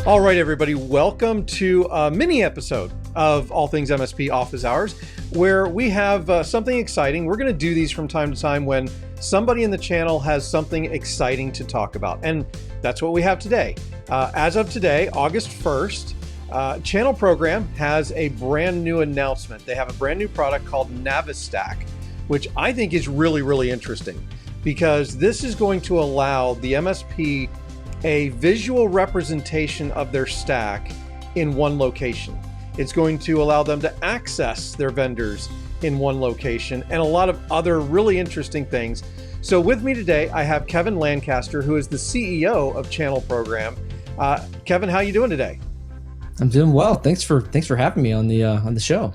All right, everybody, welcome to a mini episode of All Things MSP Office Hours, where we have something exciting. We're going to do these from time to time when somebody in the channel has something exciting to talk about. And that's what we have today. As of today, August 1st, Channel Program has a brand new announcement. They have a brand new product called Navistack, which I think is really, really interesting because this is going to allow the MSP a visual representation of their stack in one location. It's going to allow them to access their vendors in one location and a lot of other really interesting things. So with me today, I have Kevin Lancaster, who is the CEO of Channel Program. Kevin, how are you doing today? I'm doing well. Thanks for having me on the show.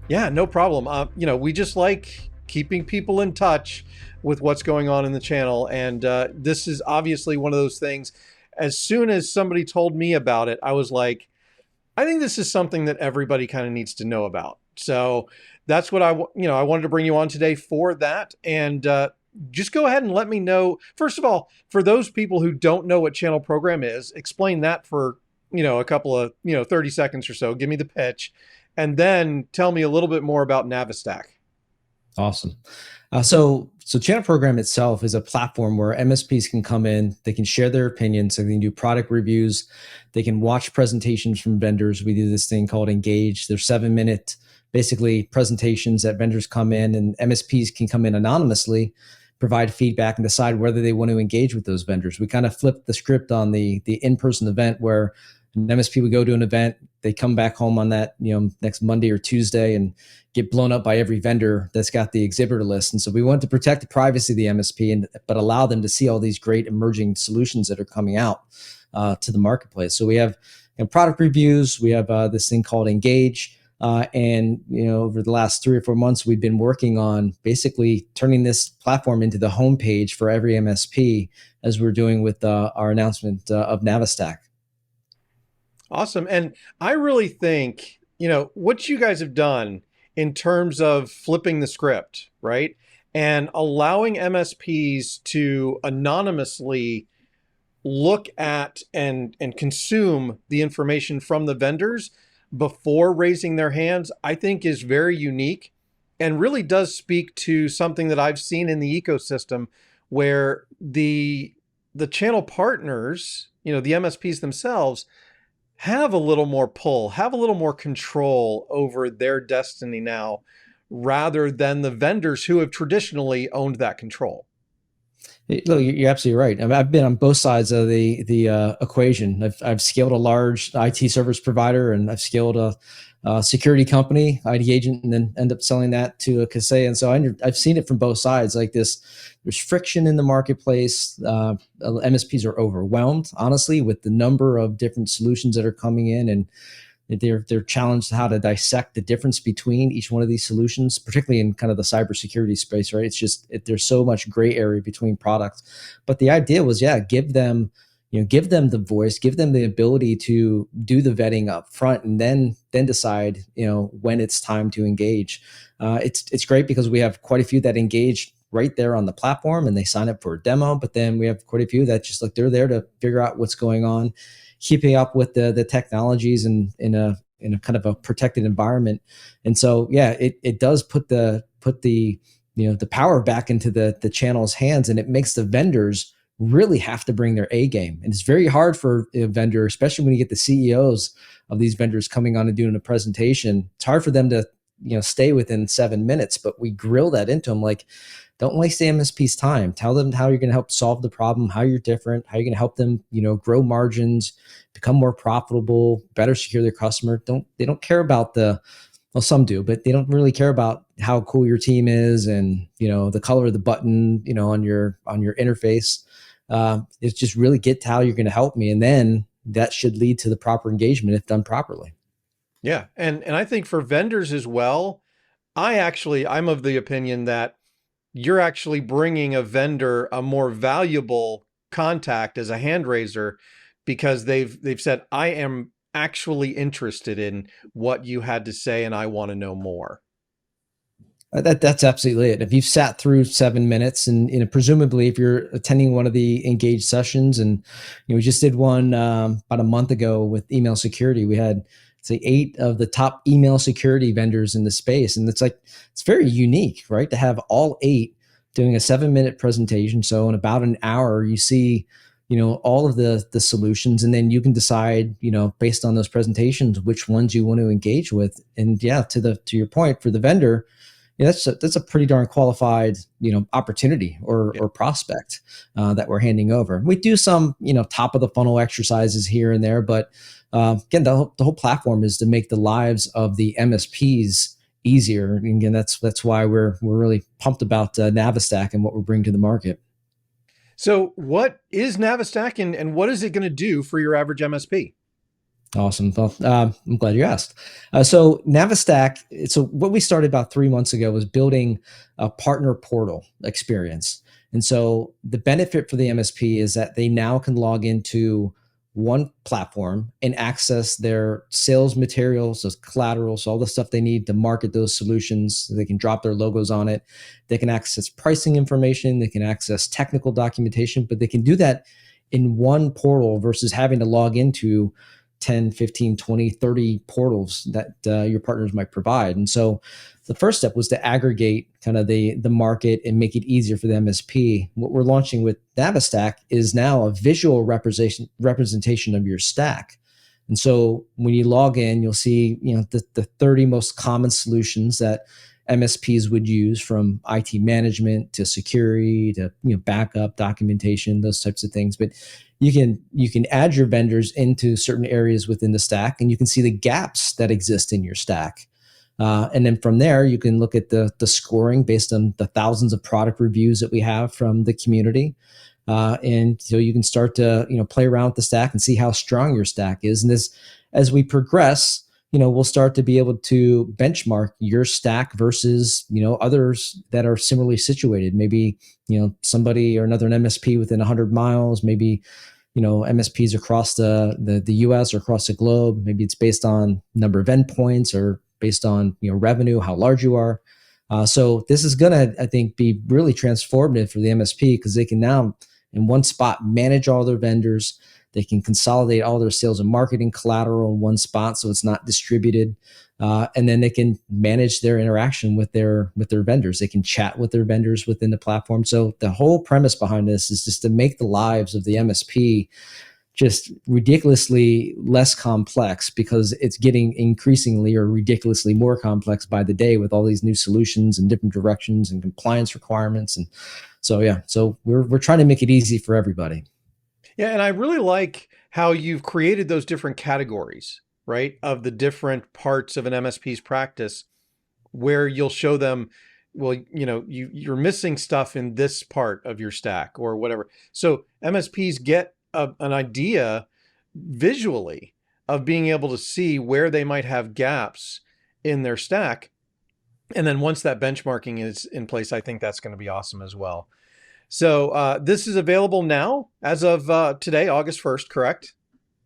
Yeah, no problem. We just like keeping people in touch with what's going on in the channel. And this is obviously one of those things. As soon as somebody told me about it, I was like, I think this is something that everybody kind of needs to know about. So that's what I wanted to bring you on today for that. And just go ahead and let me know. First of all, for those people who don't know what Channel Program is, explain that for, a couple of, 30 seconds or so. Give me the pitch and then tell me a little bit more about Navistack. Awesome. So Channel Program itself is a platform where MSPs can come in, they can share their opinions, so they can do product reviews, they can watch presentations from vendors. We do this thing called Engage. They're 7-minute, basically presentations that vendors come in, and MSPs can come in anonymously, provide feedback, and decide whether they want to engage with those vendors. We kind of flip the script on the in-person event where an MSP would go to an event, they come back home on that, next Monday or Tuesday and get blown up by every vendor that's got the exhibitor list. And so we want to protect the privacy of the MSP, but allow them to see all these great emerging solutions that are coming out to the marketplace. So we have product reviews, we have this thing called Engage. And over the last 3 or 4 months, we've been working on basically turning this platform into the homepage for every MSP, as we're doing with our announcement of Navistack. Awesome. And I really think, what you guys have done in terms of flipping the script, right? And allowing MSPs to anonymously look at and consume the information from the vendors before raising their hands, I think is very unique and really does speak to something that I've seen in the ecosystem where the channel partners, the MSPs themselves, have a little more pull, have a little more control over their destiny now, rather than the vendors who have traditionally owned that control. Look, you're absolutely right. I mean, I've been on both sides of the equation. I've scaled a large IT service provider, and I've scaled a security company, IT agent, and then end up selling that to a Kaseya. And so I've seen it from both sides. Like this, there's friction in the marketplace. MSPs are overwhelmed, honestly, with the number of different solutions that are coming in, and they're challenged how to dissect the difference between each one of these solutions, particularly in kind of the cybersecurity space, right? It's just there's so much gray area between products. But the idea was, give them the voice, give them the ability to do the vetting up front, and then decide, when it's time to engage. It's great because we have quite a few that engage right there on the platform and they sign up for a demo. But then we have quite a few that just they're there to figure out what's going on, keeping up with the technologies and in a kind of a protected environment. And so, it does put the power back into the channel's hands, and it makes the vendors really have to bring their A game. And it's very hard for a vendor, especially when you get the CEOs of these vendors coming on and doing a presentation. It's hard for them to, stay within 7 minutes, but we grill that into them. Like, don't waste the MSP's time. Tell them how you're going to help solve the problem, how you're different, how you're going to help them, grow margins, become more profitable, better secure their customer. They don't care about some do, but they don't really care about how cool your team is and, the color of the button, on your interface. It's just really get to how you're going to help me. And then that should lead to the proper engagement if done properly. Yeah. And I think for vendors as well, I'm of the opinion that you're actually bringing a vendor a more valuable contact as a hand raiser, because they've said, I am actually interested in what you had to say and I want to know more. That's absolutely it. If you've sat through 7 minutes, and presumably if you're attending one of the engaged sessions, and we just did one about a month ago with email security. We had, say, 8 of the top email security vendors in the space, and it's very unique, right? To have all 8 doing a 7-minute presentation. So in about an hour, you see all of the solutions, and then you can decide based on those presentations which ones you want to engage with. And yeah, to your point, for the vendor, that's a pretty darn qualified opportunity or prospect that we're handing over. We do some top of the funnel exercises here and there, but again, the whole platform is to make the lives of the MSPs easier. And again, that's why we're really pumped about Navistack and what we're bringing to the market. So what is Navistack, and what is it going to do for your average MSP? Awesome. Well, I'm glad you asked. So Navistack, so what we started about 3 months ago was building a partner portal experience. And so the benefit for the MSP is that they now can log into one platform and access their sales materials, those collaterals, all the stuff they need to market those solutions. They can drop their logos on it. They can access pricing information. They can access technical documentation, but they can do that in one portal versus having to log into 10, 15, 20, 30 portals that your partners might provide. And so the first step was to aggregate kind of the market and make it easier for the MSP. What we're launching with Navistack is now a visual representation of your stack. And so when you log in, you'll see the 30 most common solutions that MSPs would use, from IT management to security to backup, documentation, those types of things. But you can add your vendors into certain areas within the stack, and you can see the gaps that exist in your stack. And then from there, you can look at the scoring based on the thousands of product reviews that we have from the community. And so you can start to play around with the stack and see how strong your stack is. And as we progress, we'll start to be able to benchmark your stack versus others that are similarly situated. Maybe somebody or another MSP within 100 miles. Maybe MSPs across the U.S. or across the globe. Maybe it's based on number of endpoints or based on revenue, how large you are. So this is going to, I think, be really transformative for the MSP, because they can now in one spot manage all their vendors. They can consolidate all their sales and marketing collateral in one spot, so it's not distributed. And then they can manage their interaction with their vendors. They can chat with their vendors within the platform. So the whole premise behind this is just to make the lives of the MSP just ridiculously less complex, because it's getting increasingly or ridiculously more complex by the day with all these new solutions and different directions and compliance requirements. And so we're trying to make it easy for everybody. Yeah, and I really like how you've created those different categories, right, of the different parts of an MSP's practice, where you'll show them, well, you're missing stuff in this part of your stack or whatever. So MSPs get an idea visually of being able to see where they might have gaps in their stack. And then once that benchmarking is in place, I think that's going to be awesome as well. So this is available now as of today, August 1st, correct?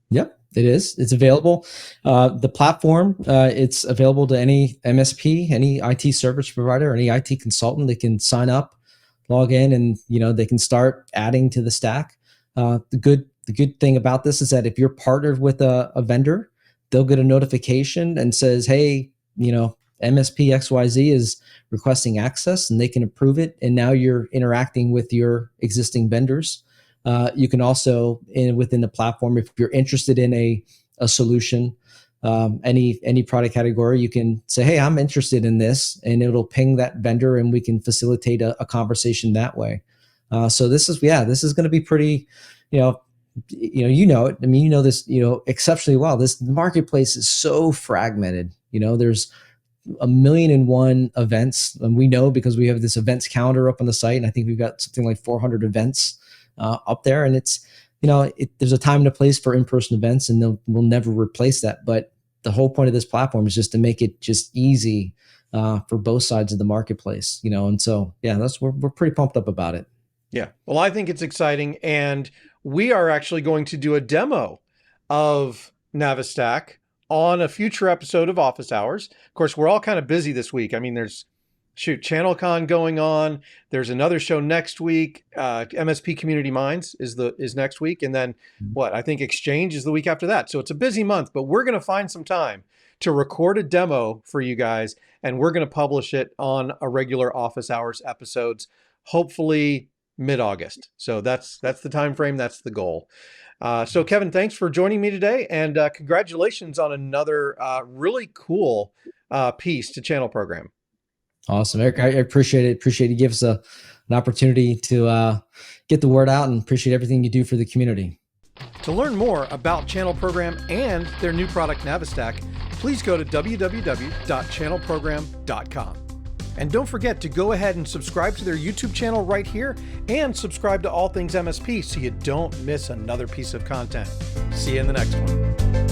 Yep, it is. It's available. The platform, it's available to any MSP, any IT service provider, any IT consultant. They can sign up, log in, and they can start adding to the stack. The good thing about this is that if you're partnered with a vendor, they'll get a notification and says, hey, MSP XYZ is requesting access, and they can approve it. And now you're interacting with your existing vendors. You can also, within the platform, if you're interested in a solution, any product category, you can say, hey, I'm interested in this, and it'll ping that vendor, and we can facilitate a conversation that way. So this is going to be pretty, it. I mean, this, exceptionally well. This marketplace is so fragmented. There's 1,000,001 events, and we know because we have this events calendar up on the site, and I think we've got something like 400 events up there. And it's there's a time and a place for in-person events, and we'll never replace that. But the whole point of this platform is just to make it just easy for both sides of the marketplace. And so we're pretty pumped up about it. Yeah, well, I think it's exciting, and we are actually going to do a demo of Navistack on a future episode of Office Hours. Of course, we're all kind of busy this week. I mean, there's Shoot, ChannelCon going on. There's another show next week. MSP Community Minds is next week, and then what? I think Exchange is the week after that. So it's a busy month, but we're going to find some time to record a demo for you guys, and we're going to publish it on a regular office hours episodes, hopefully mid-August. So that's the time frame. That's the goal. So Kevin, thanks for joining me today, and congratulations on another really cool piece to channel program. Awesome, Eric. I appreciate it. Appreciate you give us an opportunity to get the word out, and appreciate everything you do for the community. To learn more about Channel Program and their new product Navistack, please go to www.channelprogram.com. And don't forget to go ahead and subscribe to their YouTube channel right here and subscribe to All Things MSP so you don't miss another piece of content. See you in the next one.